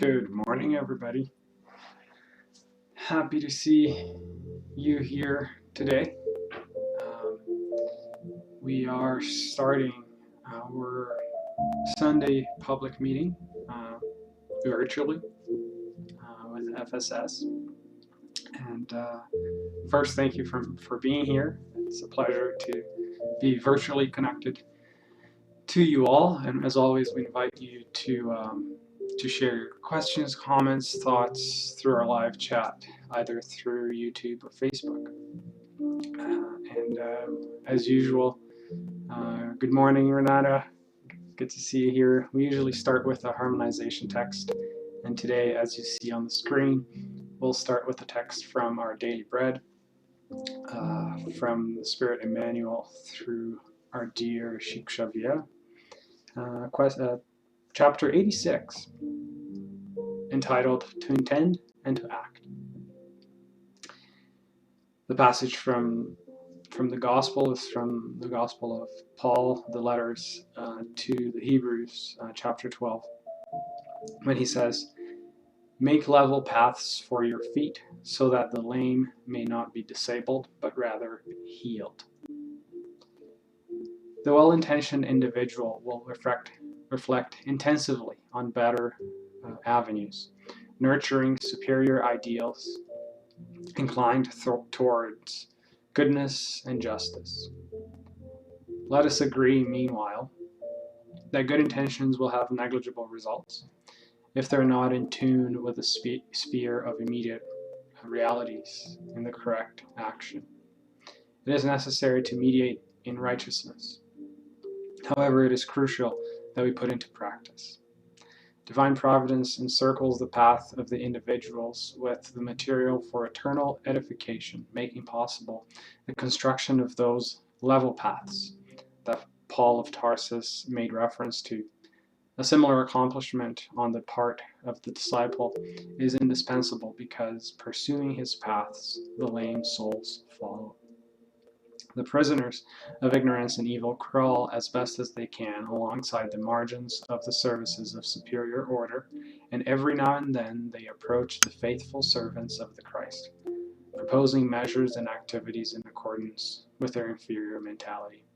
Good morning, everybody. Happy to see you here today. We are starting our Sunday public meeting virtually with FSS. And first, thank you for being here. It's a pleasure to be virtually connected to you all. And as always, we invite you to share your questions, comments, thoughts through our live chat, either through YouTube or Facebook. As usual, good morning, Renata. Good to see you here. We usually start with a harmonization text, and today, as you see on the screen, we'll start with a text from our daily bread, from the Spirit Emmanuel through our dear Sheikh Xavier. Chapter 86, entitled To Intend and to Act. The passage from the Gospel is from the Gospel of Paul, the letters to the Hebrews, chapter 12, when he says, "Make level paths for your feet, so that the lame may not be disabled, but rather healed." The well-intentioned individual will reflect intensively on better avenues, nurturing superior ideals, inclined towards goodness and justice. Let us agree, meanwhile, that good intentions will have negligible results if they're not in tune with the sphere of immediate realities in the correct action. It is necessary to mediate in righteousness. However, it is crucial that we put into practice. Divine providence encircles the path of the individuals with the material for eternal edification, making possible the construction of those level paths that Paul of Tarsus made reference to. A similar accomplishment on the part of the disciple is indispensable because pursuing his paths, the lame souls follow. The prisoners of ignorance and evil crawl as best as they can alongside the margins of the services of superior order, and every now and then they approach the faithful servants of the Christ, proposing measures and activities in accordance with their inferior mentality.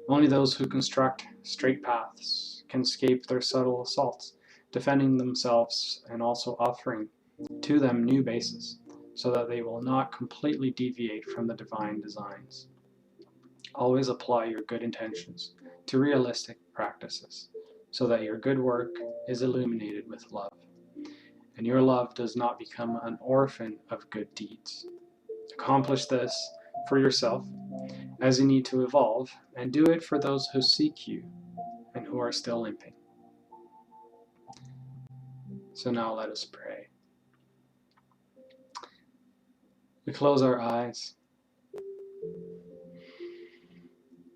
Only those who construct straight paths can escape their subtle assaults, defending themselves and also offering to them new bases, so that they will not completely deviate from the divine designs. Always apply your good intentions to realistic practices, so that your good work is illuminated with love, and your love does not become an orphan of good deeds. Accomplish this for yourself, as you need to evolve, and do it for those who seek you and who are still limping. So now let us pray. We close our eyes.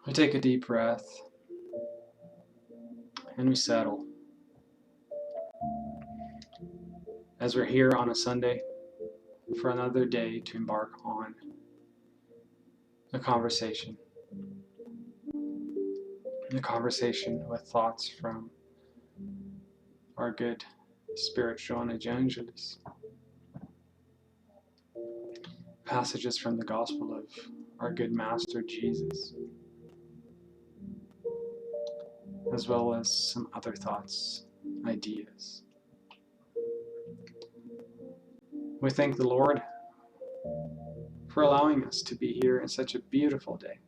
We take a deep breath, and we settle. As we're here on a Sunday for another day to embark on a conversation with thoughts from our good spiritual evangelist. Passages from the Gospel of our good Master Jesus, as well as some other thoughts, ideas. We thank the Lord for allowing us to be here in such a beautiful day,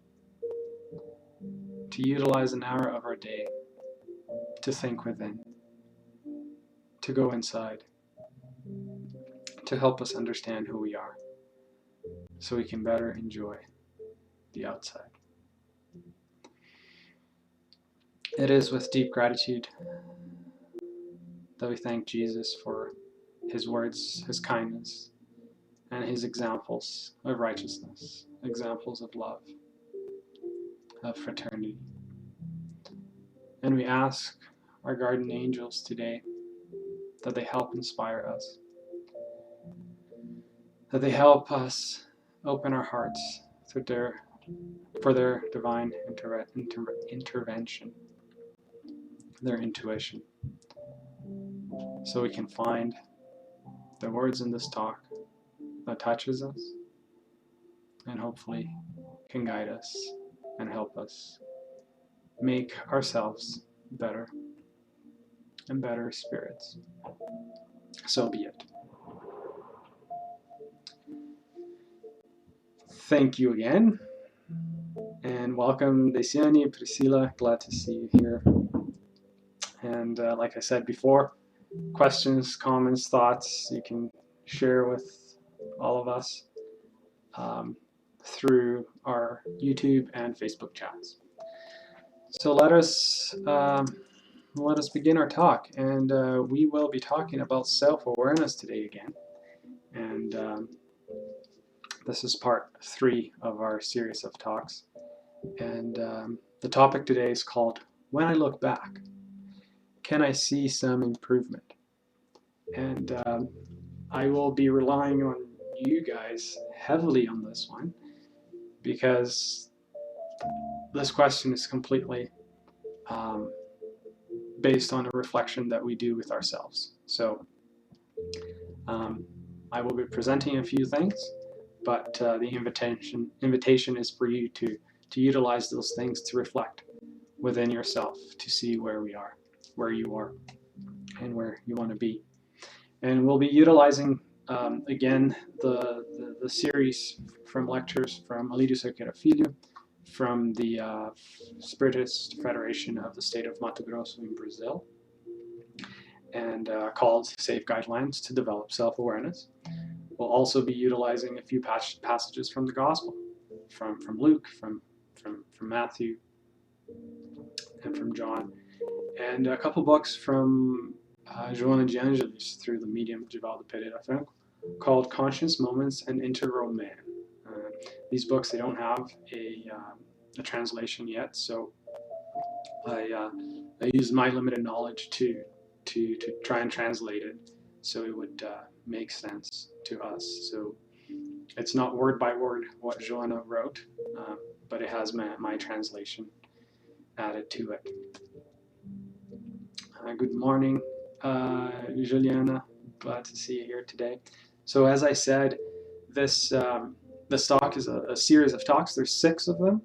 to utilize an hour of our day to think within, to go inside, to help us understand who we are, so we can better enjoy the outside. It is with deep gratitude that we thank Jesus for his words, his kindness, and his examples of righteousness, examples of love, of fraternity. And we ask our guardian angels today that they help inspire us, that they help us open our hearts for their divine intervention, their intuition, so we can find the words in this talk that touches us and hopefully can guide us and help us make ourselves better and better spirits. So be it. Thank you again, and welcome, Desiani, Priscilla. Glad to see you here. And like I said before, questions, comments, thoughts, you can share with all of us through our YouTube and Facebook chats. So let us begin our talk, and we will be talking about self-awareness today again. And this is part 3 of our series of talks. And the topic today is called "When I Look Back, Can I See Some Improvement?" And I will be relying on you guys heavily on this one, because this question is completely based on a reflection that we do with ourselves. So I will be presenting a few things, but the invitation is for you to utilize those things to reflect within yourself, to see where we are, where you are, and where you want to be. And we'll be utilizing again the series from lectures from Alidio Cerqueira Filho, from the Spiritist Federation of the state of Mato Grosso in Brazil, and called Safe Guidelines to Develop Self-Awareness. We'll also be utilizing a few passages from the Gospel, from Luke, from Matthew, and from John, and a couple books from Joana de Angelis through the medium Givaldo Pereira Franco, called Conscious Moments and Integral Man. These books, they don't have a translation yet, so I use my limited knowledge to try and translate it so it would make sense to us. So it's not word by word what Joana wrote, but it has my translation added to it. Good morning, Juliana. Glad to see you here today. So as I said, this talk is a series of talks. There's 6 of them.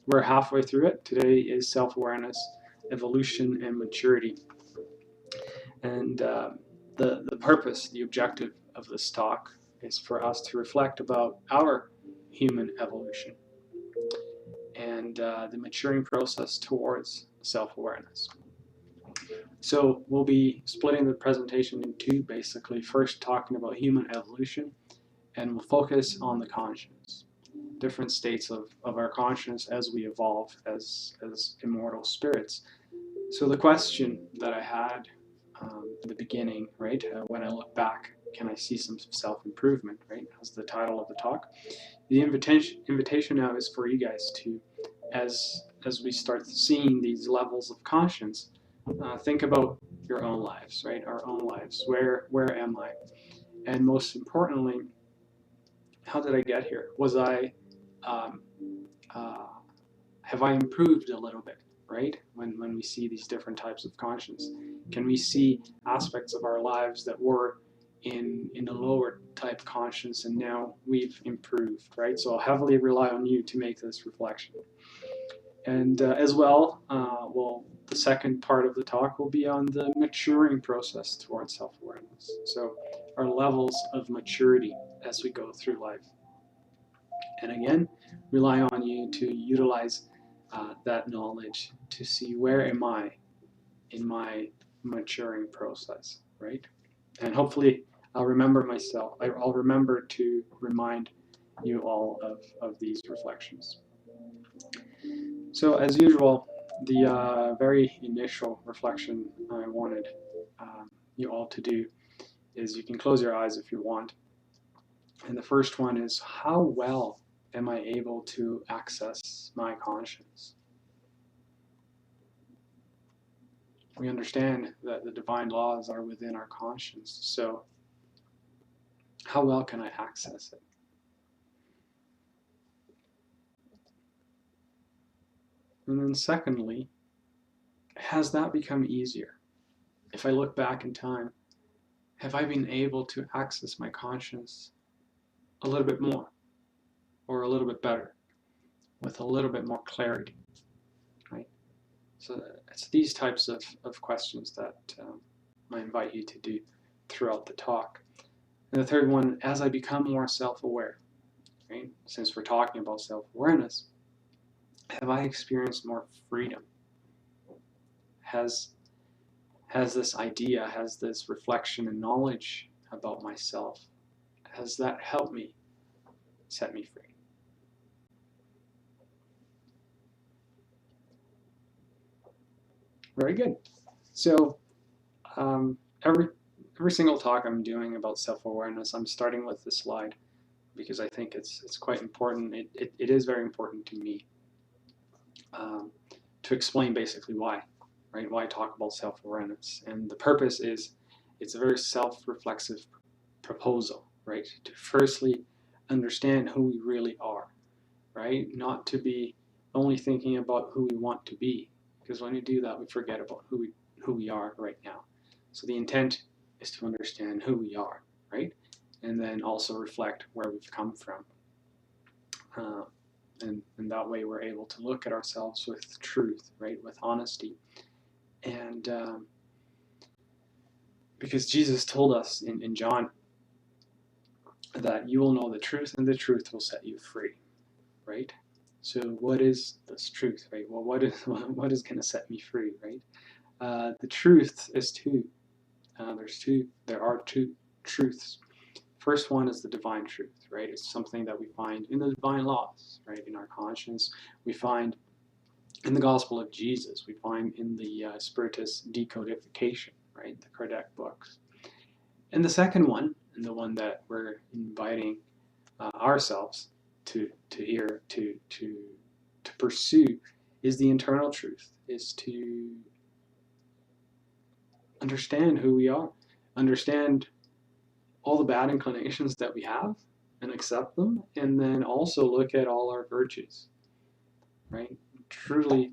We're halfway through it. Today is self-awareness, evolution, and maturity. And the purpose, the objective of this talk is for us to reflect about our human evolution and the maturing process towards self-awareness. So we'll be splitting the presentation in 2, basically. First, talking about human evolution, and we'll focus on the conscience, different states of our conscience as we evolve as immortal spirits. So the question that I had at the beginning, right, when I look back, can I see some self-improvement, right, as the title of the talk. The invitation now is for you guys to, as we start seeing these levels of conscience, think about your own lives, right? Our own lives. Where am I? And most importantly, how did I get here? Was I, have I improved a little bit, right? When we see these different types of conscience, can we see aspects of our lives that were in a lower type conscience, and now we've improved, right? So I'll heavily rely on you to make this reflection. And as well, the second part of the talk will be on the maturing process towards self-awareness. So our levels of maturity as we go through life. And again, rely on you to utilize that knowledge to see where am I in my maturing process, right? And hopefully I'll remember myself, I'll remember to remind you all of these reflections. So as usual, the very initial reflection I wanted you all to do is, you can close your eyes if you want. And the first one is, how well am I able to access my conscience? We understand that the divine laws are within our conscience, so how well can I access it? And then secondly, has that become easier? if I look back in time, have I been able to access my conscience a little bit more or a little bit better with a little bit more clarity, right? So it's these types of questions that I invite you to do throughout the talk. And the third one, as I become more self-aware, right? Since we're talking about self-awareness, have I experienced more freedom? Has this idea, has this reflection and knowledge about myself, has that helped me set me free? Very good. So every single talk I'm doing about self-awareness, I'm starting with this slide because I think it's quite important. It is very important to me to explain basically why, right? Why I talk about self-awareness. And the purpose is, it's a very self-reflexive proposal, right? To firstly understand who we really are, right? Not to be only thinking about who we want to be, because when we do that, we forget about who we are right now. So the intent is to understand who we are, right? And then also reflect where we've come from. And that way we're able to look at ourselves with truth, right? With honesty. And because Jesus told us in John that you will know the truth and the truth will set you free, right? So what is this truth, right? Well, what is going to set me free, right? The truth is two. There are two truths. First one is the divine truth, right? It's something that we find in the divine laws, right? In our conscience, we find in the Gospel of Jesus, we find in the Spiritist decodification, right? The Kardec books. And the second one, and the one that we're inviting ourselves to hear, to pursue, is the internal truth, is to understand who we are, understand all the bad inclinations that we have and accept them, and then also look at all our virtues, right? Truly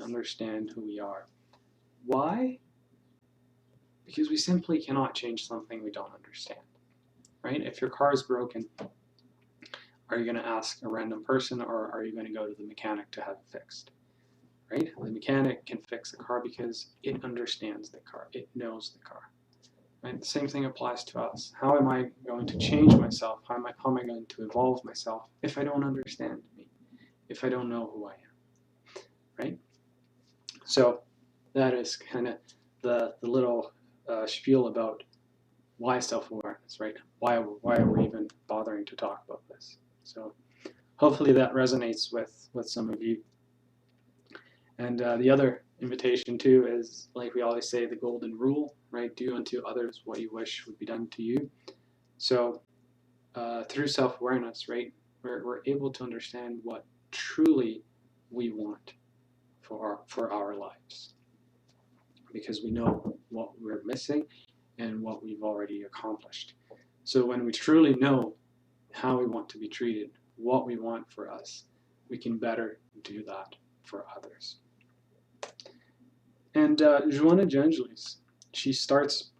understand who we are. Why? Because we simply cannot change something we don't understand, right? If your car is broken, are you going to ask a random person, or are you going to go to the mechanic to have it fixed, right? The mechanic can fix the car because it understands the car, it knows the car. Right? The same thing applies to us. How am I going to change myself? How am I going to evolve myself if I don't understand me? If I don't know who I am, right? So that is kind of the little spiel about why self-awareness, right? Why are we even bothering to talk about this? So hopefully that resonates with some of you. And the other invitation too is, like we always say, the golden rule, right? Do unto others what you wish would be done to you. So through self-awareness, right, we're able to understand what truly we want for our lives, because we know what we're missing and what we've already accomplished. So when we truly know how we want to be treated, what we want for us, we can better do that for others. And Joanna Gengelis, she starts,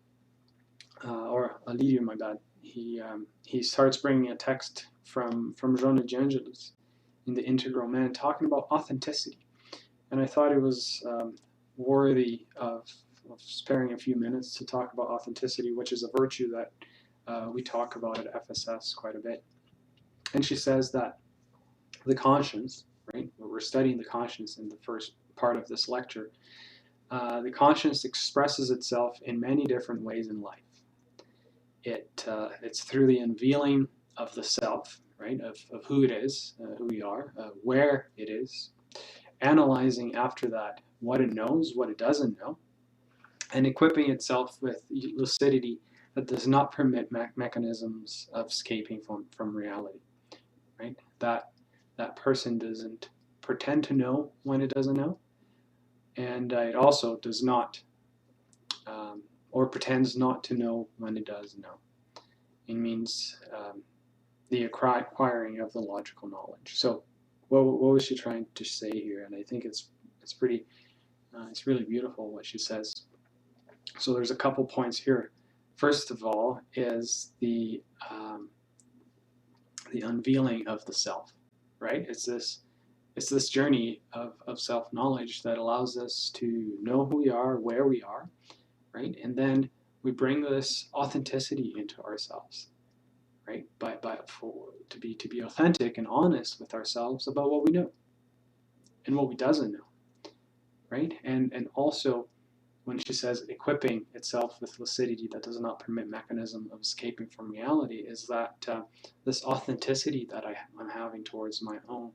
or Alidio, my bad, he starts bringing a text from Joanna Gengelis in the Integral Man, talking about authenticity. And I thought it was worthy of sparing a few minutes to talk about authenticity, which is a virtue that we talk about at FSS quite a bit. And she says that the conscience, right, we're studying the conscience in the first part of this lecture, the conscience expresses itself in many different ways in life. It's through the unveiling of the self, right, of who it is, who we are, where it is, analyzing after that what it knows, what it doesn't know, and equipping itself with lucidity that does not permit mechanisms of escaping from reality, right? That person doesn't pretend to know when it doesn't know, and it also does not or pretends not to know when it does know. It means the acquiring of the logical knowledge. So what was she trying to say here? And I think it's pretty, it's really beautiful what she says. So there's a couple points here. First of all is the unveiling of the self, right? It's this journey of self-knowledge that allows us to know who we are, where we are, right? And then we bring this authenticity into ourselves, right? To be authentic and honest with ourselves about what we know and what we doesn't know, right? And also when she says equipping itself with lucidity that does not permit mechanism of escaping from reality, is that this authenticity that I'm having towards my own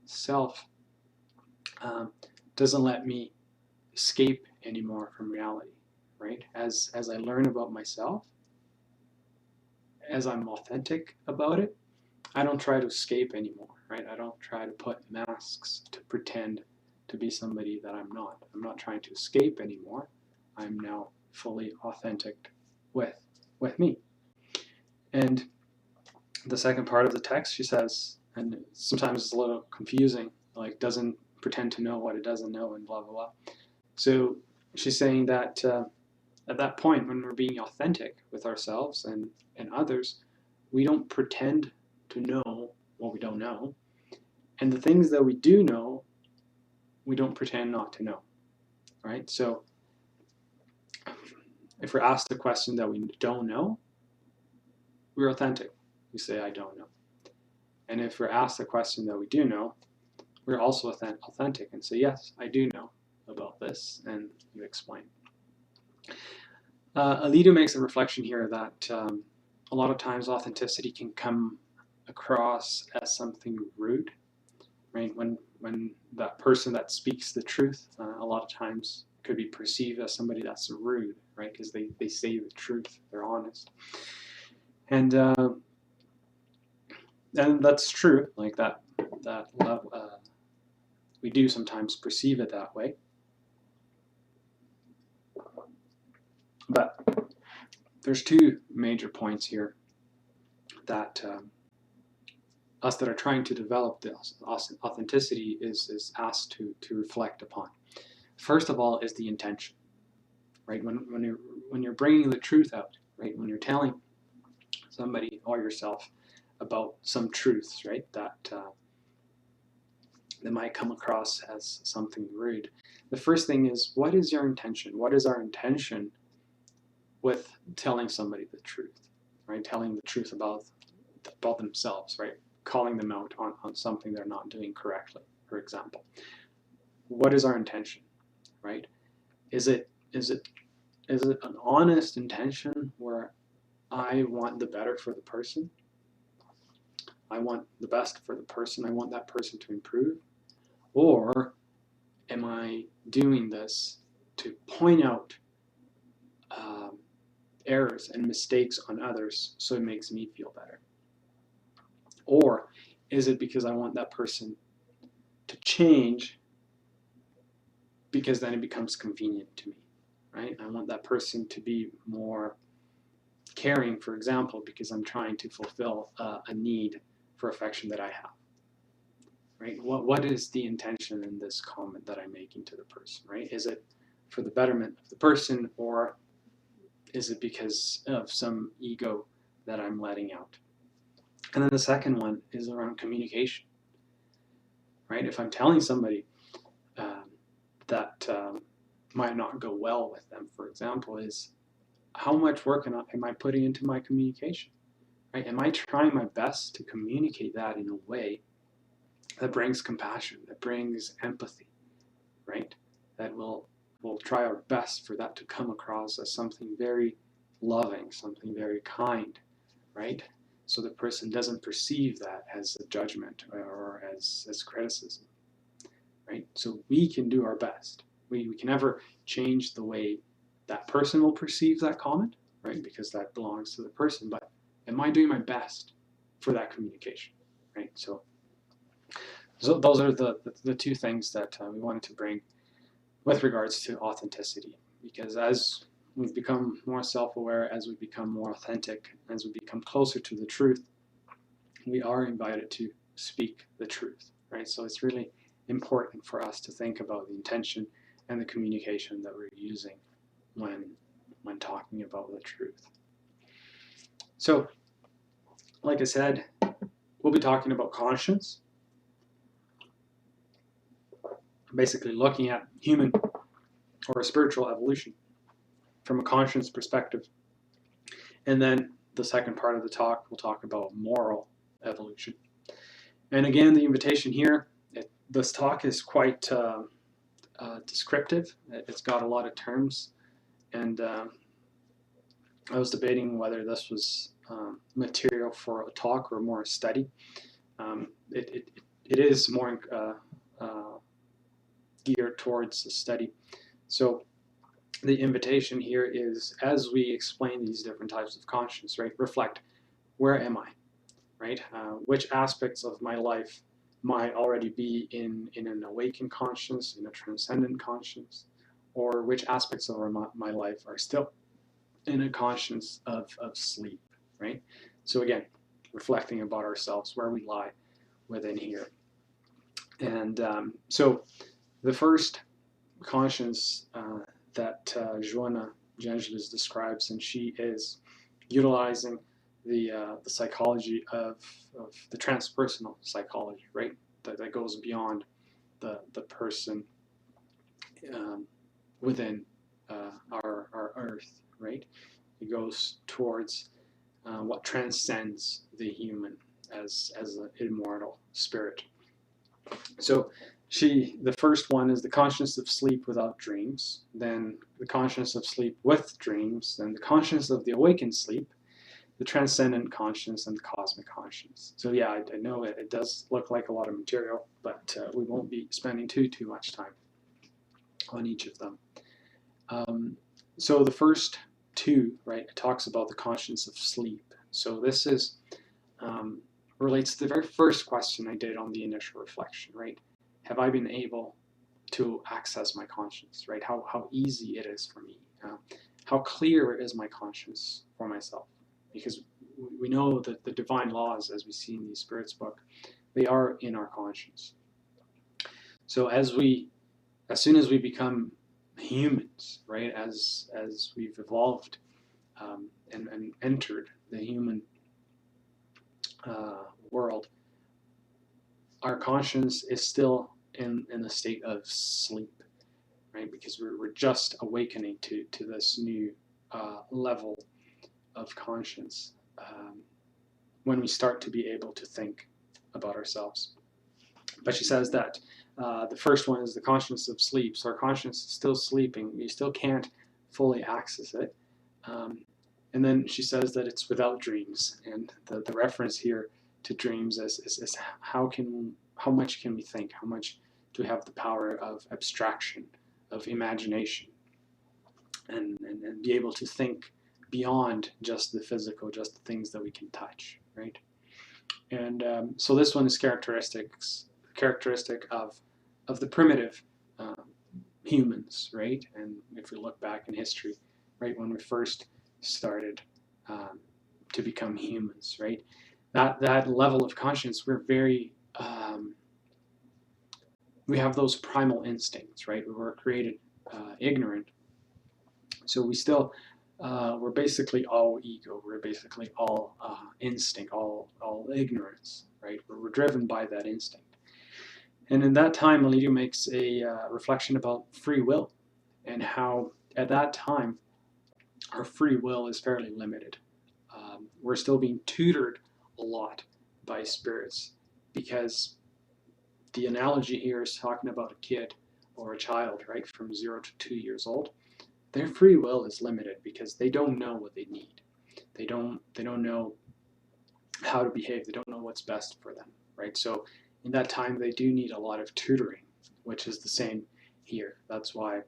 self doesn't let me escape anymore from reality, right? As I learn about myself, as I'm authentic about it, I don't try to escape anymore, right? I don't try to put masks to pretend to be somebody that I'm not. I'm not trying to escape anymore. I'm now fully authentic with me. And the second part of the text, she says, and sometimes it's a little confusing, like doesn't pretend to know what it doesn't know and blah, blah, blah. So she's saying that at that point, when we're being authentic with ourselves and others, we don't pretend to know what we don't know. And the things that we do know, we don't pretend not to know, right? So if we're asked a question that we don't know, we're authentic. We say, I don't know. And if we're asked a question that we do know, we're also authentic and say, yes, I do know about this, and you explain. Alito makes a reflection here that a lot of times authenticity can come across as something rude, right? When that person that speaks the truth, a lot of times could be perceived as somebody that's rude, right? Because they say the truth, they're honest, and that's true. Like that level, we do sometimes perceive it that way, but there's two major points here that us that are trying to develop this authenticity is asked to reflect upon. First of all is the intention, right? When you're bringing the truth out, right? When you're telling somebody or yourself about some truths, right? That might come across as something rude. The first thing is, what is your intention? What is our intention with telling somebody the truth, right? Telling the truth about themselves, right? Calling them out on something they're not doing correctly, for example. What is our intention, right? Is it an honest intention where I want the better for the person? I want the best for the person. I want that person to improve. Or am I doing this to point out errors and mistakes on others so it makes me feel better? Or is it because I want that person to change because then it becomes convenient to me, right? I want that person to be more caring, for example, because I'm trying to fulfill a need for affection that I have, right? What is the intention in this comment that I'm making to the person, right? Is it for the betterment of the person, or is it because of some ego that I'm letting out? And then the second one is around communication, right? If I'm telling somebody that might not go well with them, for example, is how much work am I putting into my communication, right? Am I trying my best to communicate that in a way that brings compassion, that brings empathy, right? That we'll try our best for that to come across as something very loving, something very kind, right? So the person doesn't perceive that as a judgment or as criticism, right? So we can do our best. We can never change the way that person will perceive that comment, right? Because that belongs to the person. But am I doing my best for that communication, right? So those are the two things that we wanted to bring with regards to authenticity. Because as we've become more self-aware, as we become more authentic, as we become closer to the truth, we are invited to speak the truth, right? So it's really important for us to think about the intention and the communication that we're using when talking about the truth. So, like I said, we'll be talking about conscience, basically looking at human or spiritual evolution from a conscience perspective. And then the second part of the talk, we'll talk about moral evolution. And again, the invitation here, this talk is quite descriptive. It's got a lot of terms, and I was debating whether this was material for a talk or more a study. It is more geared towards the study. So the invitation here is, as we explain these different types of conscience, right, reflect, where am I, right? Which aspects of my life might already be in an awakened conscience, in a transcendent conscience, or which aspects of my life are still in a conscience of sleep, right? So again, reflecting about ourselves, where we lie within here. And so the first conscience that Joanna Gengelis describes, and she is utilizing the psychology of the transpersonal psychology, right? That goes beyond the person within our earth, right? It goes towards what transcends the human as an immortal spirit. So the first one is the consciousness of sleep without dreams, then the consciousness of sleep with dreams, then the consciousness of the awakened sleep, the transcendent conscience, and the cosmic conscience. So yeah, I know it does look like a lot of material, but we won't be spending too much time on each of them. So the first two, right, it talks about the conscience of sleep. So this is relates to the very first question I did on the initial reflection, right? Have I been able to access my conscience, right? How easy it is for me. How clear is my conscience for myself? Because we know that the divine laws, as we see in the Spirit's book, they are in our conscience. So as soon as we become humans, right, as we've evolved and entered the human world, our conscience is still in a state of sleep, right? Because we're just awakening to this new level of conscience when we start to be able to think about ourselves. But she says that the first one is the consciousness of sleep. So our conscience is still sleeping. You still can't fully access it. And then she says that it's without dreams. And the reference here to dreams is how much can we think? How much do we have the power of abstraction, of imagination, and be able to think beyond just the physical, just the things that we can touch, right? And so this one is characteristic of the primitive humans, right? And if we look back in history, right, when we first started to become humans, right, that level of conscience, we're very we have those primal instincts, right? We were created ignorant, so we still we're basically all ego. We're basically all instinct, all ignorance, right? We're driven by that instinct. And in that time, Alito makes a reflection about free will and how at that time our free will is fairly limited. We're still being tutored a lot by spirits, because the analogy here is talking about a kid or a child, right, from 0 to 2 years old. Their free will is limited because they don't know what they need. They don't know how to behave. They don't know what's best for them, right? So in that time, they do need a lot of tutoring, which is the same here. That's why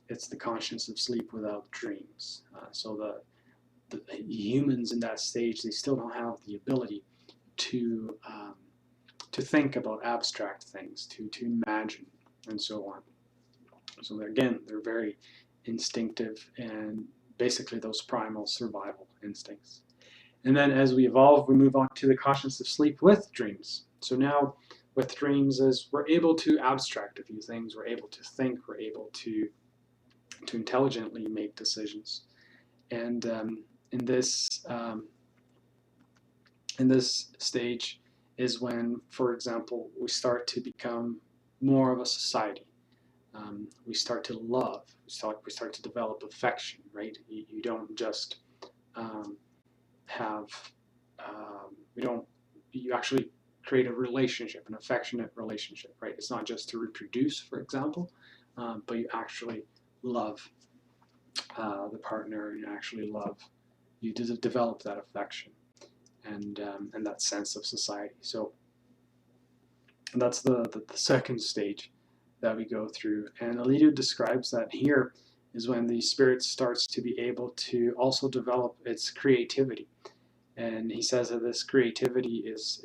it's the conscience of sleep without dreams. So the humans in that stage, they still don't have the ability to think about abstract things, to imagine, and so on. So again, they're very instinctive and basically those primal survival instincts. And then as we evolve, we move on to the conscience of sleep with dreams. So now with dreams, as we're able to abstract a few things, we're able to think, we're able to to intelligently make decisions. And in this stage is when, for example, we start to become more of a society. We start to love. We start to develop affection. Right? You don't just have. We don't. You actually create a relationship, an affectionate relationship. Right? It's not just to reproduce, for example, but you actually love the partner, and you actually love. You develop that affection and that sense of society. So that's the second stage that we go through. And Alito describes that here is when the spirit starts to be able to also develop its creativity. And he says that this creativity is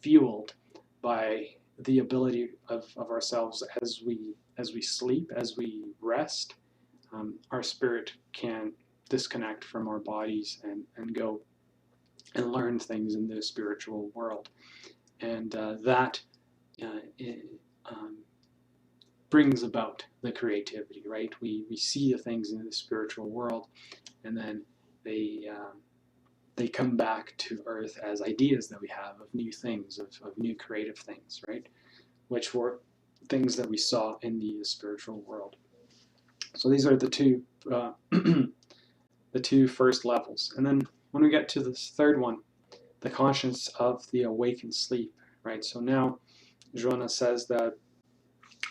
fueled by the ability of ourselves as we sleep, as we rest. Our spirit can disconnect from our bodies and go and learn things in the spiritual world. And that brings about the creativity, right? We see the things in the spiritual world, and then they come back to earth as ideas that we have of new things, of new creative things, right? Which were things that we saw in the spiritual world. So these are the two the two first levels. And then when we get to this third one, the conscience of the awakened sleep, right? So now Joanna says that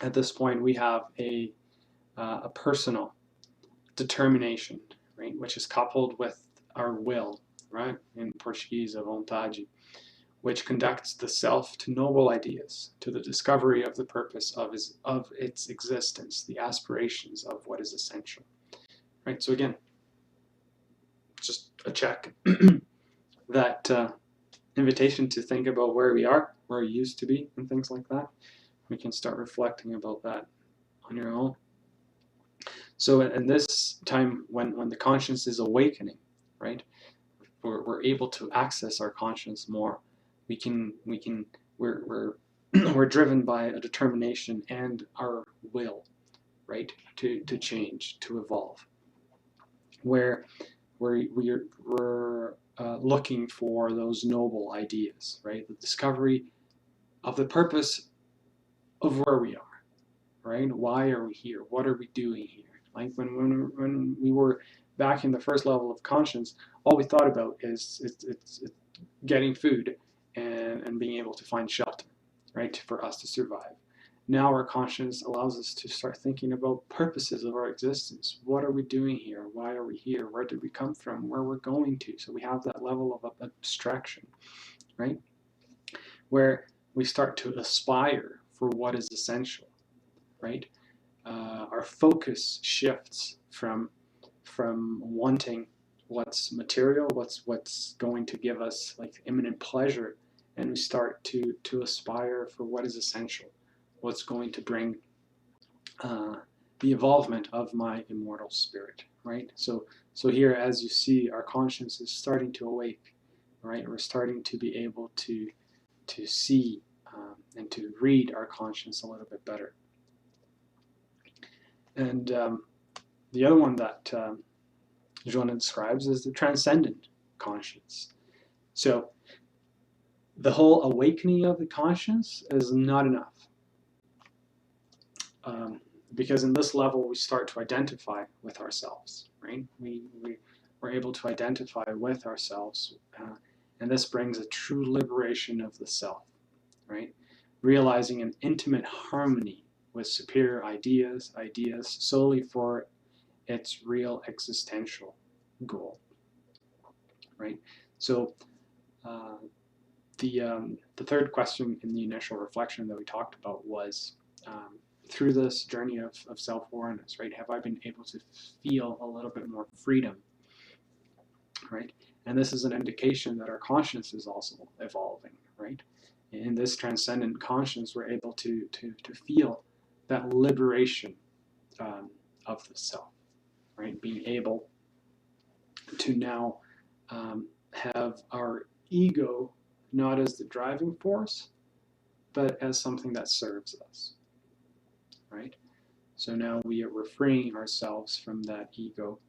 at this point we have a personal determination, right, which is coupled with our will, right, in Portuguese, a vontade, which conducts the self to noble ideas, to the discovery of the purpose of its existence, the aspirations of what is essential, right? So again, just a check. That invitation to think about where we are, where we used to be, and things like that. We can start reflecting about that on your own. So in this time when the conscience is awakening, right, we're able to access our conscience more. We're driven by a determination and our will, right, to change, to evolve. Where we're looking for those noble ideas, right? The discovery of the purpose of where we are, right? Why are we here? What are we doing here? Like when we were back in the first level of conscience, all we thought about is it's getting food and being able to find shelter, right, for us to survive. Now our conscience allows us to start thinking about purposes of our existence. What are we doing here? Why are we here? Where did we come from? Where we're going to? So we have that level of abstraction, right? Where we start to aspire for what is essential, right? Our focus shifts from wanting what's material, what's going to give us like imminent pleasure, and we start to aspire for what is essential, what's going to bring the evolvement of my immortal spirit, right? So here, as you see, our conscience is starting to awake, right? We're starting to be able to see and to read our conscience a little bit better. And the other one that Joanna describes is the transcendent conscience. So the whole awakening of the conscience is not enough. Because in this level we start to identify with ourselves, right? We're able to identify with ourselves, and this brings a true liberation of the self, right? Realizing an intimate harmony with superior ideas solely for its real existential goal, right? So the third question in the initial reflection that we talked about was, through this journey of self-awareness, right, have I been able to feel a little bit more freedom, right? And this is an indication that our conscience is also evolving, right? In this transcendent conscience, we're able to feel that liberation of the self, right? Being able to now have our ego not as the driving force, but as something that serves us, right? So now we're freeing ourselves from that ego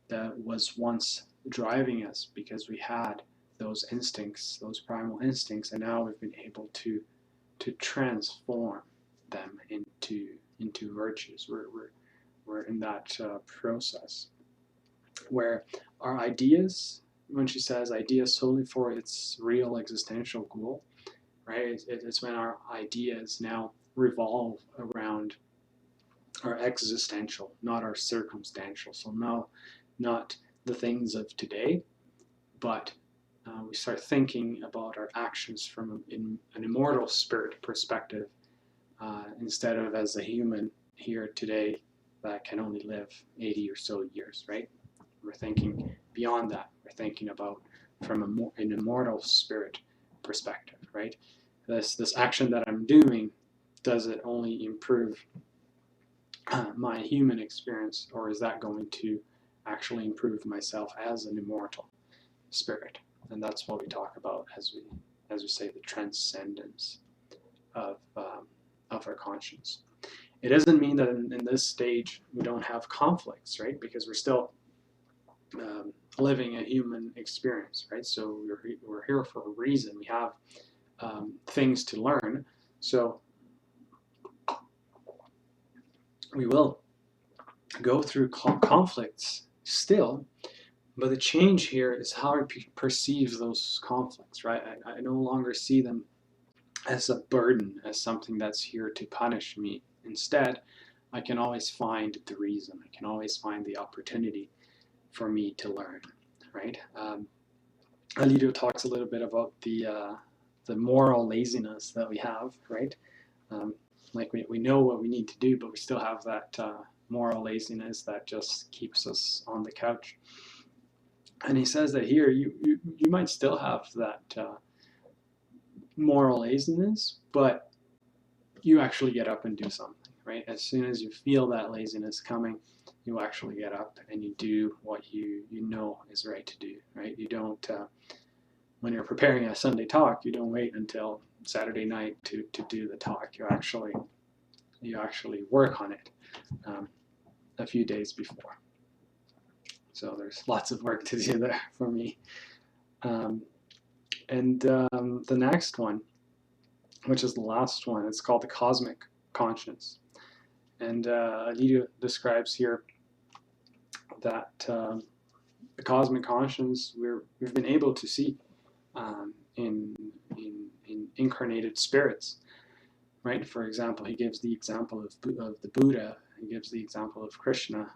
that was once driving us because we had those instincts, those primal instincts, and now we've been able to transform them into virtues. We're in that process where our ideas, when she says ideas solely for its real existential goal, right? It's when our ideas now revolve around our existential, not our circumstantial. So no, not the things of today, but we start thinking about our actions from an immortal spirit perspective, instead of as a human here today that can only live 80 or so years, right? We're thinking beyond that. We're thinking about from an immortal spirit perspective, right? This action that I'm doing, does it only improve my human experience, or is that going to actually improve myself as an immortal spirit? And that's what we talk about as we say the transcendence of our conscience. It doesn't mean that in this stage we don't have conflicts, right? Because we're still living a human experience, right? So we're here for a reason. We have things to learn. So we will go through conflicts still, but the change here is how I perceive those conflicts, right? I no longer see them as a burden, as something that's here to punish me. Instead, I can always find the reason. I can always find the opportunity for me to learn, right? Alito talks a little bit about the moral laziness that we have, right? Like we know what we need to do, but we still have that moral laziness that just keeps us on the couch. And he says that here you might still have that moral laziness, but you actually get up and do something, right? As soon as you feel that laziness coming, you actually get up and you do what you know is right to do, right? You don't, when you're preparing a Sunday talk, you don't wait until Saturday night to do the talk. You actually work on it a few days before. So there's lots of work to do there for me. The next one, which is the last one, it's called the cosmic conscience. And Alito describes here that the cosmic conscience we've been able to see in incarnated spirits, right? For example, he gives the example of the Buddha. He gives the example of Krishna,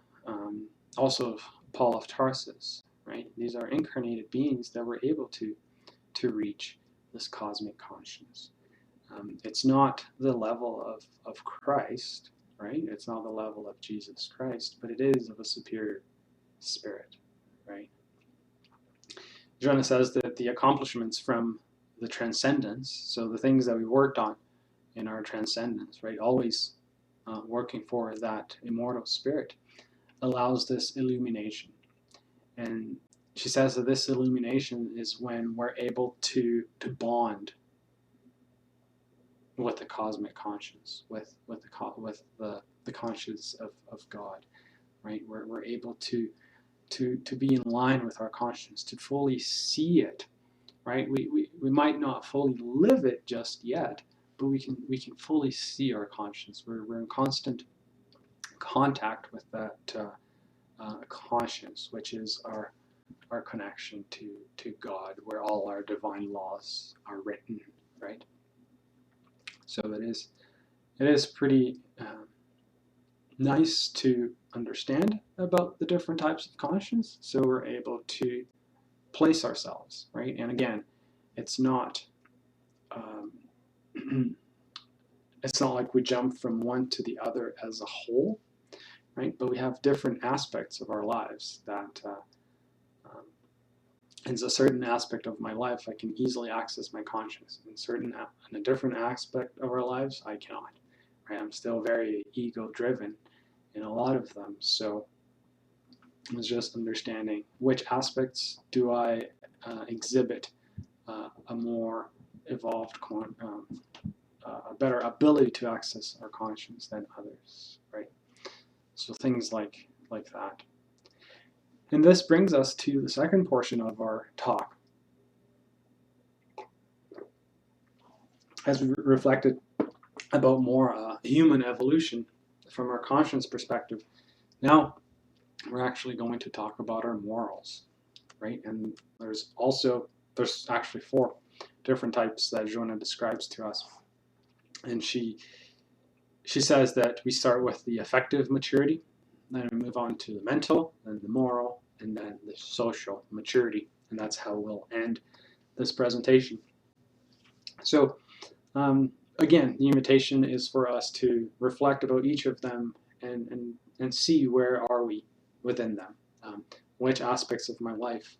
also of Paul of Tarsus, right? These are incarnated beings that were able to reach this cosmic conscience. It's not the level of Christ, right? It's not the level of Jesus Christ, but it is of a superior spirit, right? Jonah says that the accomplishments from the transcendence, so the things that we worked on in our transcendence, right, always working for that immortal spirit, allows this illumination. And she says that this illumination is when we're able to bond with the cosmic conscience, with the conscience of God, right? We're able to be in line with our conscience, to fully see it, right? We might not fully live it just yet, but we can fully see our conscience. We're in constant contact with that conscience, which is our connection to God, where all our divine laws are written, right? So it is pretty nice to understand about the different types of conscience, so we're able to place ourselves, right? And again, it's not it's not like we jump from one to the other as a whole, right? But we have different aspects of our lives that in a certain aspect of my life I can easily access my conscience. In a different aspect of our lives I cannot, right? I'm still very ego driven in a lot of them. So it's just understanding which aspects do I exhibit a more evolved, a better ability to access our conscience than others, right? So things like that. And this brings us to the second portion of our talk. As we reflected about more human evolution from our conscience perspective, now we're actually going to talk about our morals, right? And there's actually 4 different types that Jonah describes to us. And she says that we start with the affective maturity, then we move on to the mental, then the moral, and then the social maturity. And that's how we'll end this presentation. So again, the invitation is for us to reflect about each of them and see where are we within them. Which aspects of my life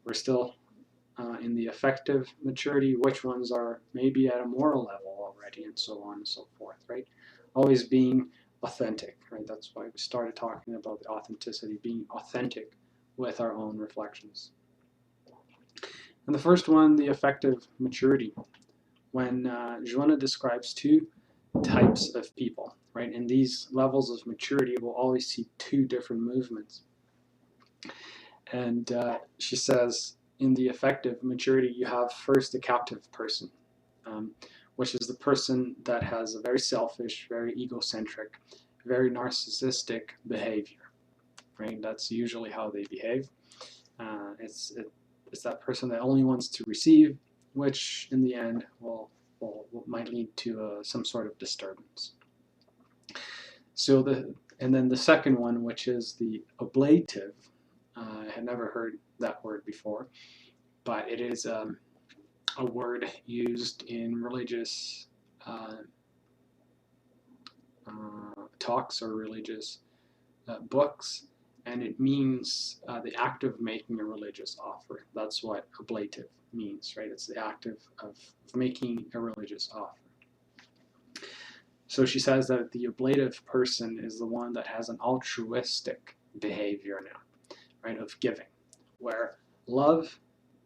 we're still in the affective maturity, which ones are maybe at a moral level already, and so on and so forth, right? Always being authentic, right? That's why we started talking about the authenticity, being authentic with our own reflections. And the first one, the affective maturity, when Joanna describes 2 types of people, right? And these levels of maturity will always see 2 different movements. And she says, in the affective maturity, you have first a captive person, which is the person that has a very selfish, very egocentric, very narcissistic behavior, right? That's usually how they behave. It's that person that only wants to receive, which in the end might lead to some sort of disturbance. So and then the second one, which is the ablative. I had never heard that word before, but it is a word used in religious talks or religious books, and it means the act of making a religious offer. That's what ablative means, right? It's the act of making a religious offer. So she says that the ablative person is the one that has an altruistic behavior now, right, of giving, where love,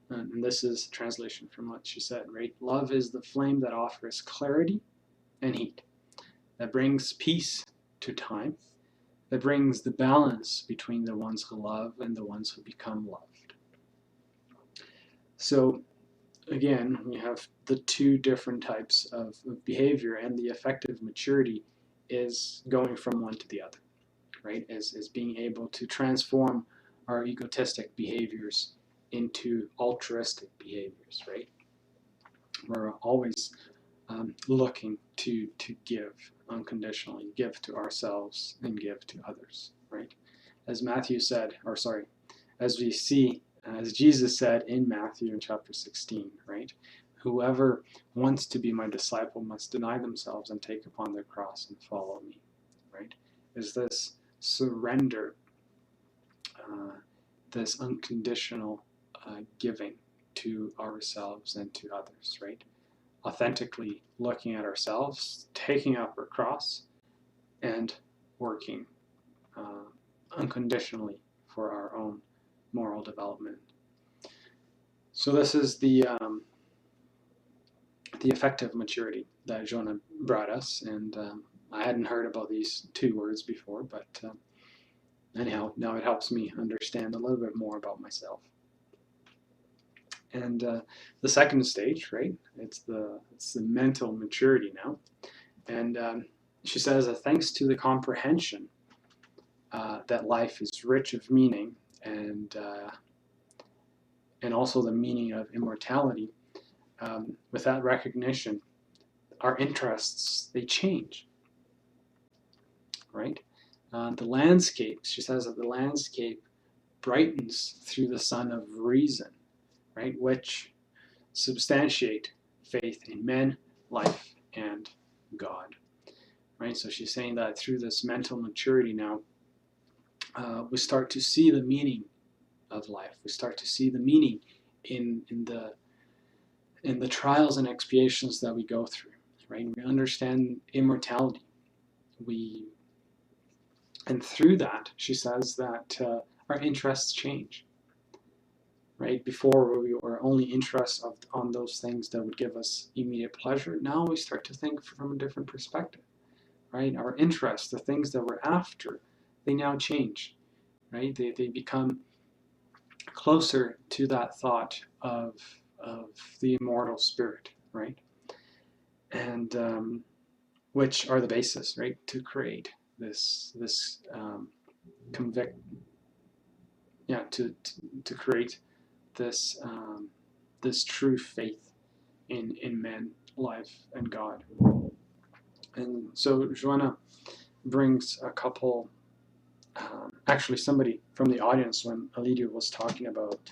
and this is a translation from what she said, right? Love is the flame that offers clarity and heat, that brings peace to time, that brings the balance between the ones who love and the ones who become loved. So again, we have the 2 different types of behavior, and the affective maturity is going from one to the other, right? Is being able to transform our egotistic behaviors into altruistic behaviors, right? We're always looking to give unconditionally, give to ourselves and give to others, right? As Matthew said, or sorry, as we see, as Jesus said in Matthew in chapter 16, right? Whoever wants to be my disciple must deny themselves and take upon their cross and follow me, right? Is this surrender, this unconditional giving to ourselves and to others, right? Authentically looking at ourselves, taking up our cross, and working unconditionally for our own moral development. So this is the affective maturity that Jonah brought us, and I hadn't heard about these 2 words before, but anyhow, now it helps me understand a little bit more about myself. And the second stage, right? It's the mental maturity now, and she says that thanks to the comprehension that life is rich of meaning, and also the meaning of immortality, with that recognition, our interests, they change, right? The landscape, she says that the landscape brightens through the sun of reason, right, which substantiate faith in men, life, and God, right? So she's saying that through this mental maturity now, we start to see the meaning of life. We start to see the meaning in the trials and expiations that we go through, right? We understand immortality. And through that, she says that our interests change, right? Before we were only interested on those things that would give us immediate pleasure. Now we start to think from a different perspective, right? Our interests, the things that we're after, they now change, right? They become closer to that thought of the immortal spirit, right? And which are the basis, right, to create this convict, yeah, to create this this true faith in man, life, and God. And so Joanna brings a couple. Actually, somebody from the audience, when Alidia was talking about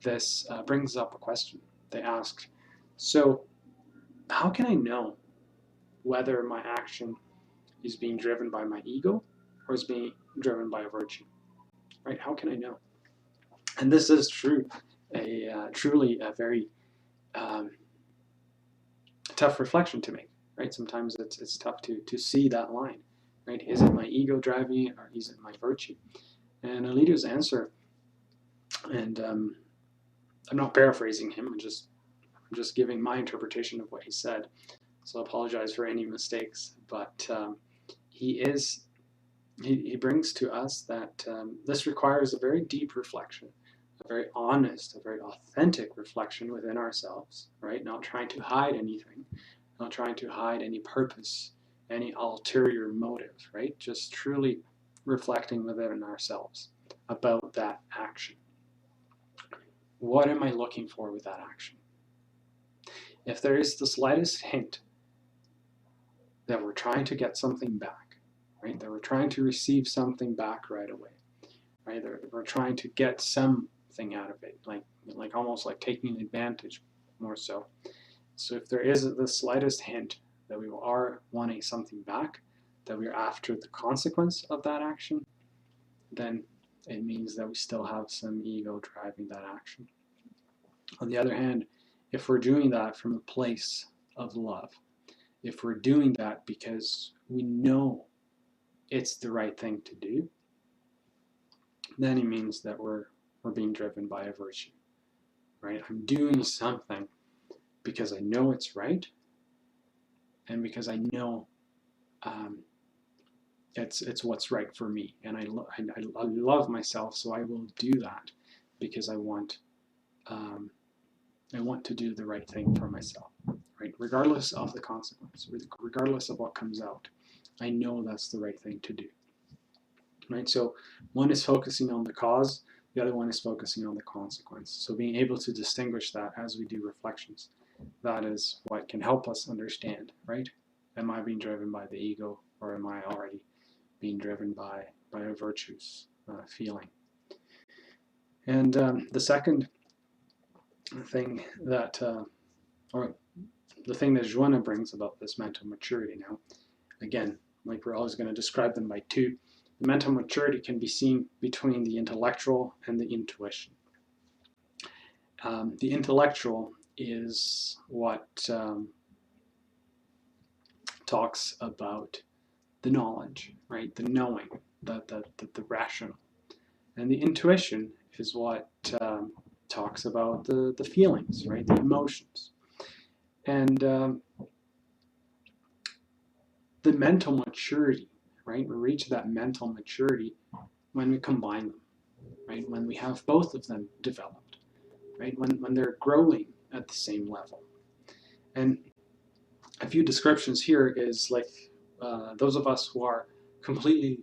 this, brings up a question. They asked, so how can I know whether my action is being driven by my ego or is being driven by a virtue? Right? How can I know? And this is true, truly a very tough reflection to make. Right? Sometimes it's tough to see that line. Right? Is it my ego driving it, or is it my virtue? And Alidia's answer, and I'm not paraphrasing him. I'm just giving my interpretation of what he said. So I apologize for any mistakes. But he brings to us that this requires a very deep reflection, a very honest, a very authentic reflection within ourselves, right? Not trying to hide anything, not trying to hide any purpose, any ulterior motive, right? Just truly reflecting within ourselves about that action. What am I looking for with that action? If there is the slightest hint that we're trying to get something back, right? That we're trying to receive something back right away, right? We're trying to get something out of it, like almost like taking advantage, more so. So if there is the slightest hint that we are wanting something back, that we're after the consequence of that action, then it means that we still have some ego driving that action. On the other hand, if we're doing that from a place of love, if we're doing that because we know it's the right thing to do, then it means that we're being driven by a virtue, right? I'm doing something because I know it's right, and because I know it's what's right for me, and I love myself, so I will do that because I want to do the right thing for myself, right? Regardless of the consequence, regardless of what comes out, I know that's the right thing to do, right? So one is focusing on the cause, the other one is focusing on the consequence. So being able to distinguish that as we do reflections, that is what can help us understand, right? Am I being driven by the ego, or am I already being driven by a virtuous feeling? And the second thing that, or the thing that Joanna brings about this mental maturity now, again, like we're always going to describe them by two, the mental maturity can be seen between the intellectual and the intuition. The intellectual is what talks about the knowledge, right? The knowing, the rational. And the intuition is what talks about the feelings, right? The emotions. And the mental maturity, right? We reach that mental maturity when we combine them, right? When we have both of them developed, right? When they're growing at the same level. And a few descriptions here is like those of us who are completely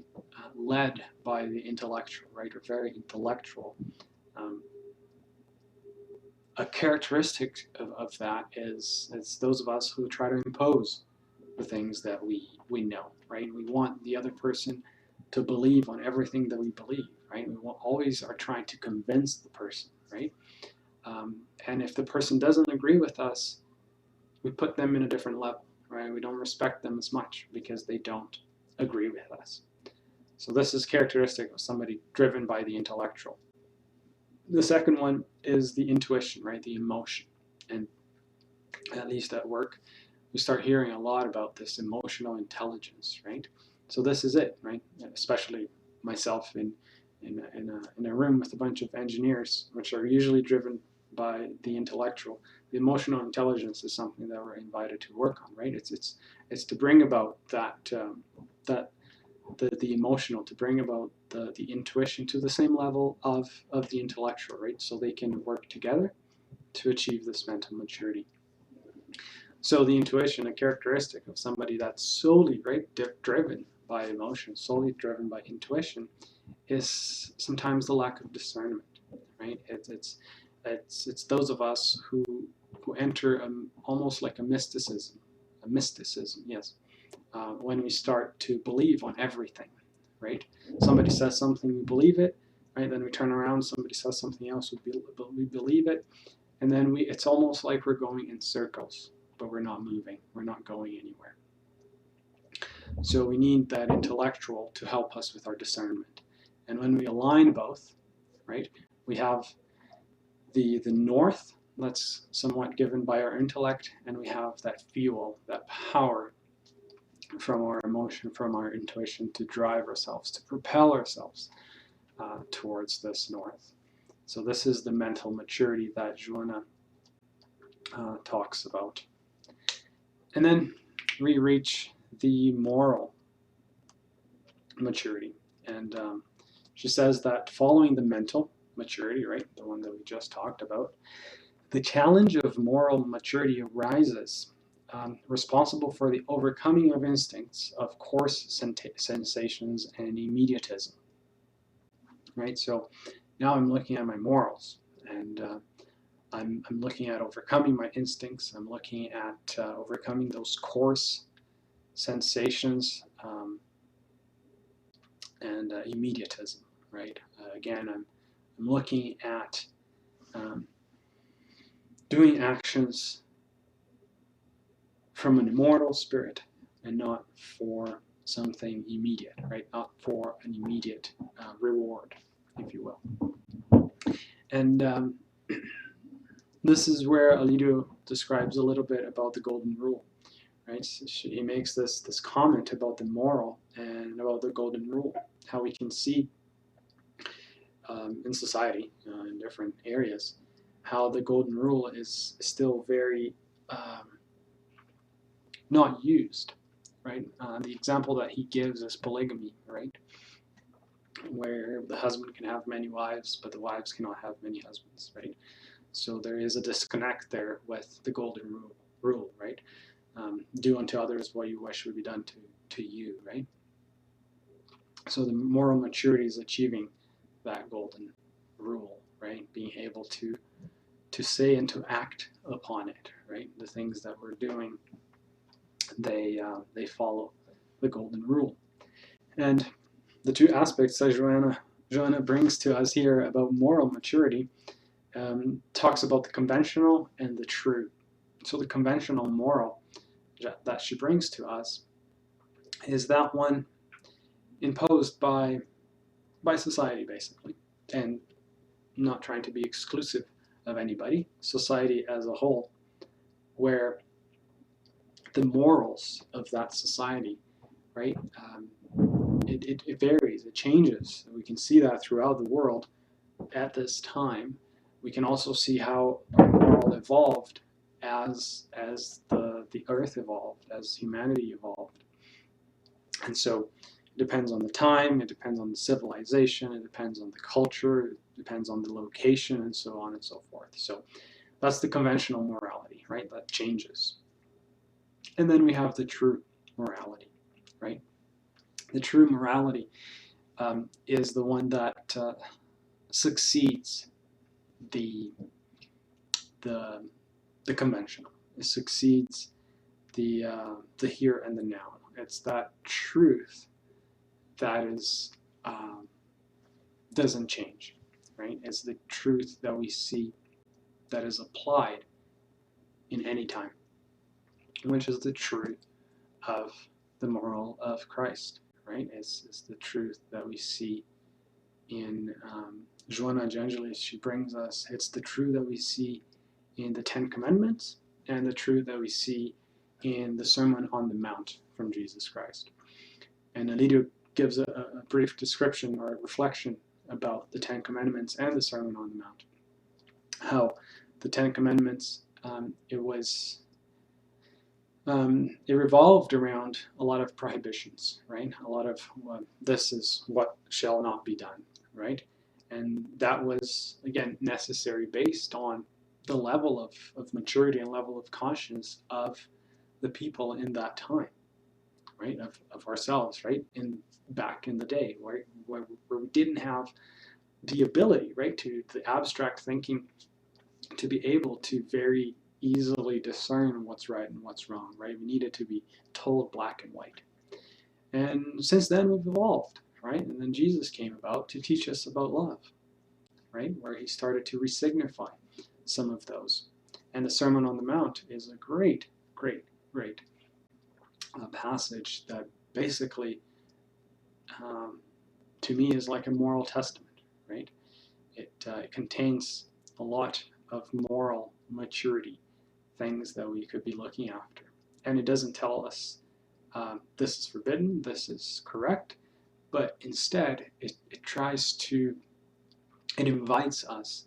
led by the intellectual, right? Or very intellectual. A characteristic of that is those of us who try to impose the things that we know, right? We want the other person to believe on everything that we believe, right? We always are trying to convince the person, right? And if the person doesn't agree with us, we put them in a different level, right? We don't respect them as much because they don't agree with us. So this is characteristic of somebody driven by the intellectual. The second one is the intuition, right? The emotion. And at least at work, we start hearing a lot about this emotional intelligence, right? So this is it, right? Especially myself in a room with a bunch of engineers, which are usually driven by the intellectual. The emotional intelligence is something that we're invited to work on, right? It's to bring about the emotional, to bring about the intuition to the same level of the intellectual, right? So they can work together to achieve this mental maturity. So the intuition, a characteristic of somebody that's solely, right, driven by emotion, solely driven by intuition, is sometimes the lack of discernment, right? It's those of us who enter almost like a mysticism, yes, when we start to believe on everything, right? Somebody says something, we believe it, right? Then we turn around, somebody says something else, we believe it, and then it's almost like we're going in circles, but we're not moving, we're not going anywhere. So we need that intellectual to help us with our discernment. And when we align both, right, we have the north that's somewhat given by our intellect, and we have that fuel, that power from our emotion, from our intuition to drive ourselves, to propel ourselves towards this north. So this is the mental maturity that Joanna talks about. And then we reach the moral maturity. And she says that following the mental maturity, right, the one that we just talked about, the challenge of moral maturity arises responsible for the overcoming of instincts of coarse sensations and immediatism. Right, so now I'm looking at my morals, and I'm looking at overcoming my instincts. I'm looking at overcoming those coarse sensations and immediatism. Right, again, I'm looking at doing actions from an immortal spirit and not for something immediate, right? Not for an immediate reward, if you will. And this is where Alito describes a little bit about the golden rule, right? So he makes this comment about the moral and about the golden rule, how we can see in society, in different areas, how the golden rule is still very not used, right? The example that he gives is polygamy, right? Where the husband can have many wives, but the wives cannot have many husbands, right? So there is a disconnect there with the golden rule, right? Do unto others what you wish would be done to you, right? So the moral maturity is achieving that golden rule, right? Being able to say and to act upon it, right? The things that we're doing, they follow the golden rule. And the two aspects that Joanna brings to us here about moral maturity talks about the conventional and the true. So the conventional moral that she brings to us is that one imposed by society, basically, and not trying to be exclusive of anybody, society as a whole, where the morals of that society, right, it varies, it changes. We can see that throughout the world at this time. We can also see how our moral evolved as the earth evolved, as humanity evolved. And so it depends on the time, it depends on the civilization, it depends on the culture, it depends on the location, and so on and so forth. So that's the conventional morality, right? That changes. And then we have the true morality, right? The true morality is the one that succeeds the conventional. It succeeds the here and the now. It's that truth that is doesn't change, right? It's the truth that we see that is applied in any time, which is the truth of the moral of Christ, right? It's the truth that we see in Joanna Gengelis. She brings us, it's the truth that we see in the Ten Commandments and the truth that we see in the Sermon on the Mount from Jesus Christ. And Alito gives a brief description or a reflection about the Ten Commandments and the Sermon on the Mount. How the Ten Commandments, it revolved around a lot of prohibitions, right? A lot of this is what shall not be done, right? And that was, again, necessary based on the level of maturity and level of conscience of the people in that time, right? Of ourselves, right? Back in the day, where we didn't have the ability, right, to the abstract thinking to be able to very easily discern what's right and what's wrong, right? We needed to be told black and white. And since then we've evolved, right? And then Jesus came about to teach us about love, right? Where he started to resignify some of those. And the Sermon on the Mount is a great passage that basically, to me, is like a moral testament, right? It contains a lot of moral maturity, things that we could be looking after. And it doesn't tell us this is forbidden, this is correct, but instead it invites us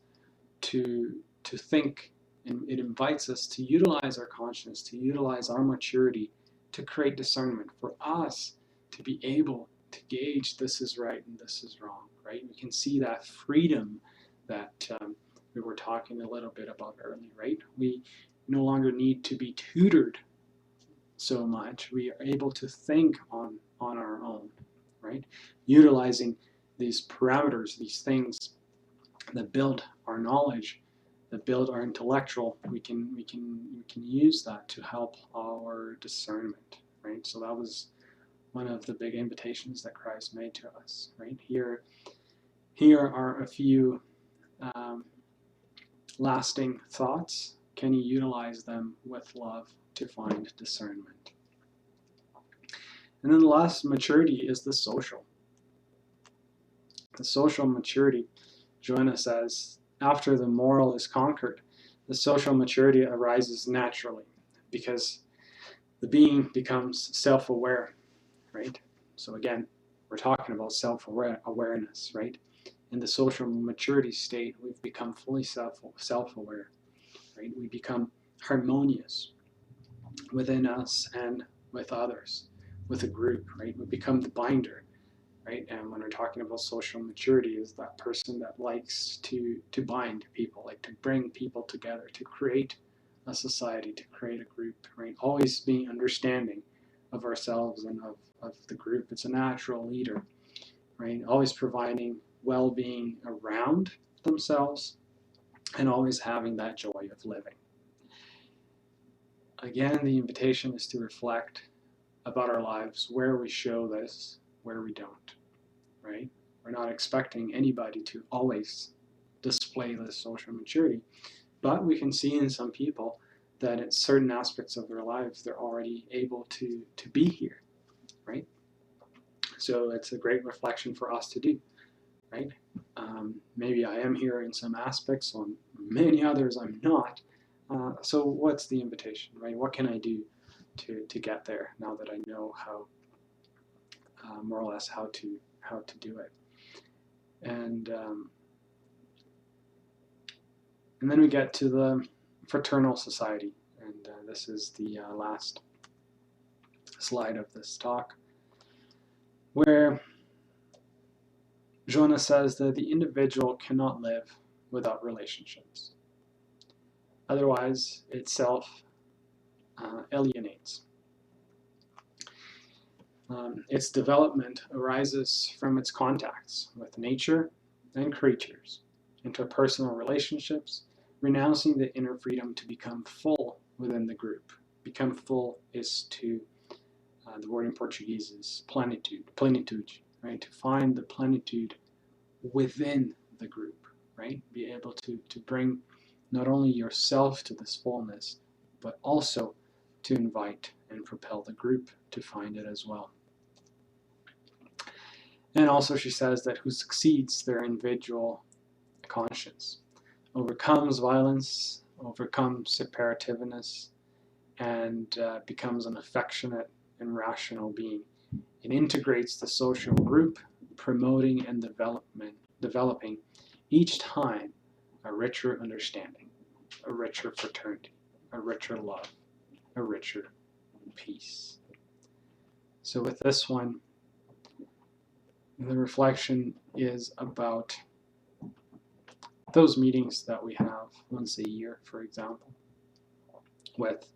to think, and it invites us to utilize our conscience, to utilize our maturity to create discernment for us to be able to gauge this is right and this is wrong, right? We can see that freedom that we were talking a little bit about earlier, right? We no longer need to be tutored so much. We are able to think on our own, right? Utilizing these parameters, these things that build our knowledge, that build our intellectual, we can use that to help our discernment, right? So that was one of the big invitations that Christ made to us, right? Here are a few lasting thoughts. Can you utilize them with love to find discernment? And then the last maturity is the social. The social maturity, Joanna says, after the moral is conquered, the social maturity arises naturally because the being becomes self-aware, right? So again, we're talking about self-awareness, right? In the social maturity state, we've become fully self-aware, right? We become harmonious within us and with others, with a group, right? We become the binder, right? And when we're talking about social maturity, is that person that likes to bind people, like to bring people together, to create a society, to create a group, right? Always being understanding of ourselves and of the group. It's a natural leader, right? Always providing well-being around themselves and always having that joy of living. Again, the invitation is to reflect about our lives, where we show this, where we don't, right? We're not expecting anybody to always display this social maturity, but we can see in some people that in certain aspects of their lives, they're already able to be here, right? So it's a great reflection for us to do, right? Maybe I am here in some aspects, on many others I'm not. So what's the invitation, right? What can I do to get there now that I know how, more or less, how to do it? And then we get to the fraternal society, and this is the last slide of this talk, where Jonah says that the individual cannot live without relationships. Otherwise, itself alienates. Its development arises from its contacts with nature and creatures, interpersonal relationships, renouncing the inner freedom to become full within the group. Become full is to, the word in Portuguese is plenitude, right? To find the plenitude within the group, right? Be able to bring not only yourself to this fullness, but also to invite and propel the group to find it as well. And also she says that who succeeds their individual conscience, overcomes violence, overcomes separativeness, and becomes an affectionate and rational being. It integrates the social group, promoting and developing each time a richer understanding. a richer fraternity, a richer love, a richer peace. So with this one, the reflection is about those meetings that we have once a year, for example, with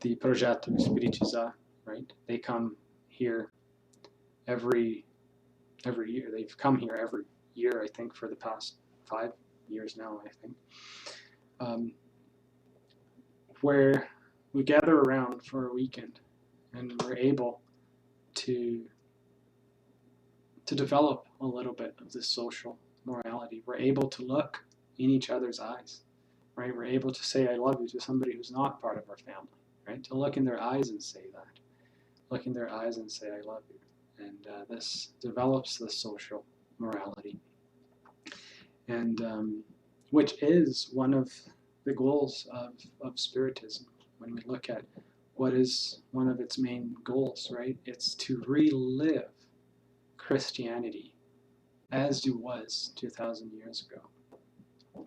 the Projeto Espiritizar, right? They come here every year. They've come here every year, I think, for the past 5 years now, I think, where we gather around for a weekend and we're able to develop a little bit of this social morality. We're able to look in each other's eyes, right? We're able to say I love you to somebody who's not part of our family, right? To look in their eyes and say that. Look in their eyes and say I love you. And this develops this social morality. And which is one of the goals of Spiritism. When we look at what is one of its main goals, right? It's to relive Christianity as it was 2,000 years ago.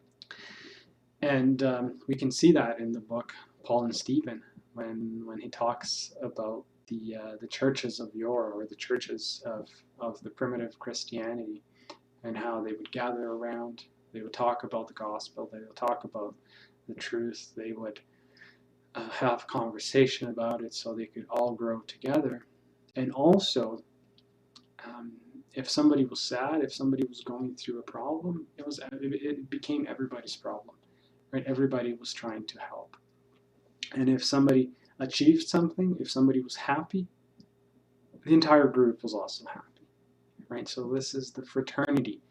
And we can see that in the book Paul and Stephen when he talks about the churches of yore, or the churches of the primitive Christianity, and how they would gather around, they would talk about the gospel, they would talk about the truth, they would have conversation about it so they could all grow together. And also, if somebody was sad, if somebody was going through a problem, it became everybody's problem, right? Everybody was trying to help. And if somebody achieved something, if somebody was happy, the entire group was also happy, right? So this is the fraternity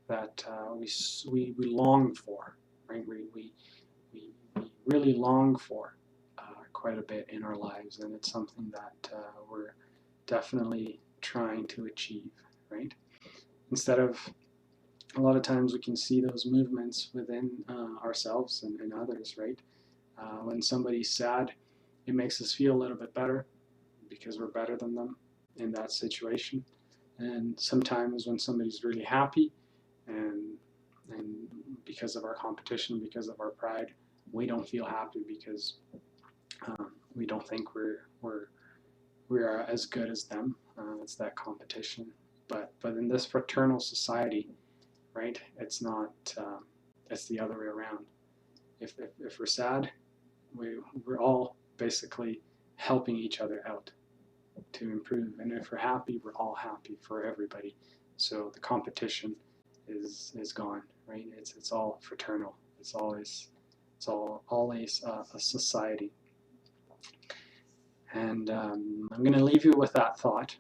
that we long for, right? We really long for quite a bit in our lives, and it's something that we're definitely trying to achieve, right? Instead of, a lot of times we can see those movements within ourselves and others, right? When somebody's sad, it makes us feel a little bit better because we're better than them in that situation. And sometimes when somebody's really happy, and because of our competition, because of our pride, we don't feel happy because we don't think we are as good as them. It's that competition. But in this fraternal society, right? It's not. It's the other way around. If we're sad, we're all basically helping each other out to improve. And if we're happy, we're all happy for everybody. So the competition is gone, right? It's all fraternal. It's always a society. And I'm going to leave you with that thought.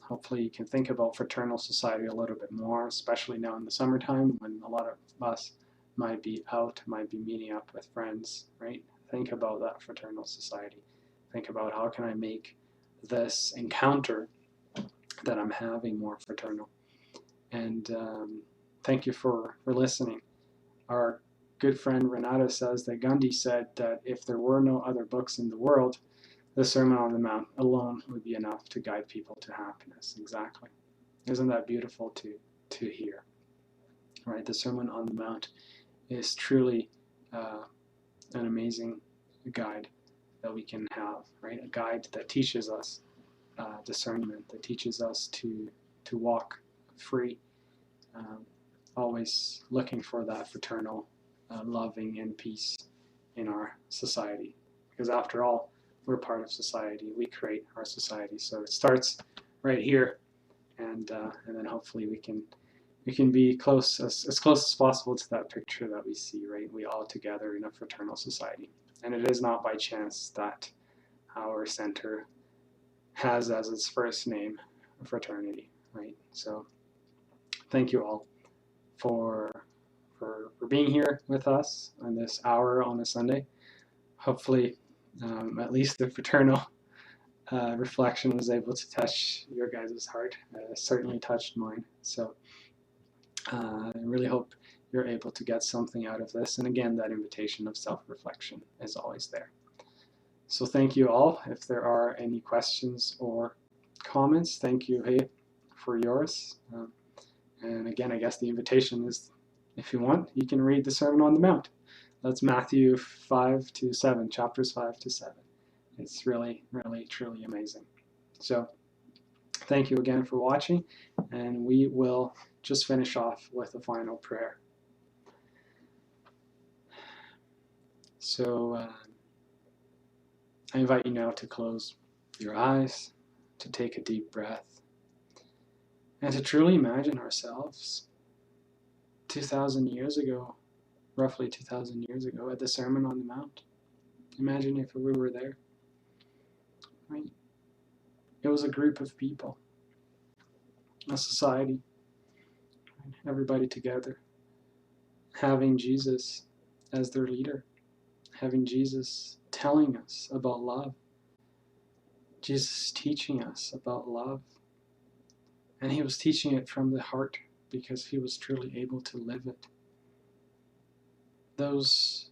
Hopefully you can think about fraternal society a little bit more, especially now in the summertime when a lot of us might be out, might be meeting up with friends, right? Think about that fraternal society. Think about how can I make this encounter that I'm having more fraternal. And thank you for listening. Our good friend Renato says that Gandhi said that if there were no other books in the world, the Sermon on the Mount alone would be enough to guide people to happiness. Exactly. Isn't that beautiful to hear? Right? The Sermon on the Mount is truly an amazing guide that we can have, right? A guide that teaches us discernment, that teaches us to walk free, always looking for that fraternal loving and peace in our society. Because after all, we're part of society. We create our society. So it starts right here, and then hopefully we can be close, as close as possible to that picture that we see, right? We all together in a fraternal society. And it is not by chance that our center has as its first name fraternity, right? So thank you all for being here with us on this hour on a Sunday. Hopefully at least the fraternal reflection was able to touch your guys' heart. It certainly touched mine. So I really hope you're able to get something out of this. And again, that invitation of self-reflection is always there. So thank you all. If there are any questions or comments, thank you, hey, for yours. And again, I guess the invitation is, if you want, you can read the Sermon on the Mount. That's Matthew 5 to 7, chapters 5 to 7. It's really, really, truly amazing. So thank you again for watching, and we will just finish off with a final prayer. So I invite you now to close your eyes, to take a deep breath, and to truly imagine ourselves 2,000 years ago, roughly 2,000 years ago, at the Sermon on the Mount. Imagine if we were there. Right? It was a group of people, a society, everybody together, having Jesus as their leader, having Jesus telling us about love, Jesus teaching us about love. And he was teaching it from the heart because he was truly able to live it. Those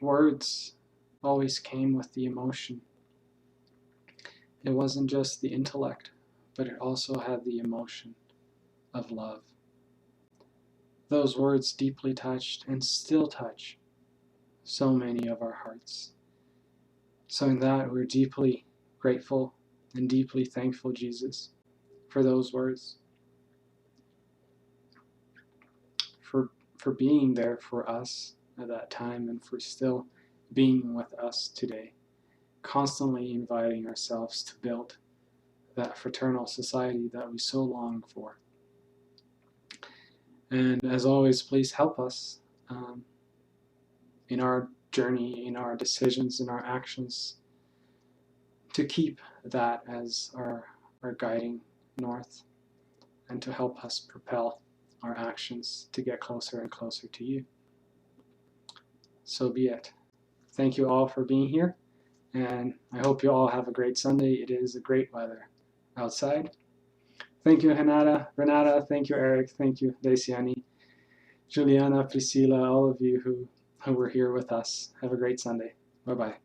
words always came with the emotion. It wasn't just the intellect, but it also had the emotion of love. Those words deeply touched and still touch so many of our hearts. So in that, we're deeply grateful and deeply thankful, Jesus, for those words, for being there for us at that time and for still being with us today, constantly inviting ourselves to build that fraternal society that we so long for. And as always, please help us in our journey, in our decisions, in our actions, to keep that as our guiding north, and to help us propel our actions to get closer and closer to you. So be it. Thank you all for being here, and I hope you all have a great Sunday. It is a great weather outside. Thank you, Renata, thank you, Eric, thank you, Daciani, Juliana, Priscilla, all of you who were here with us. Have a great Sunday. Bye-bye.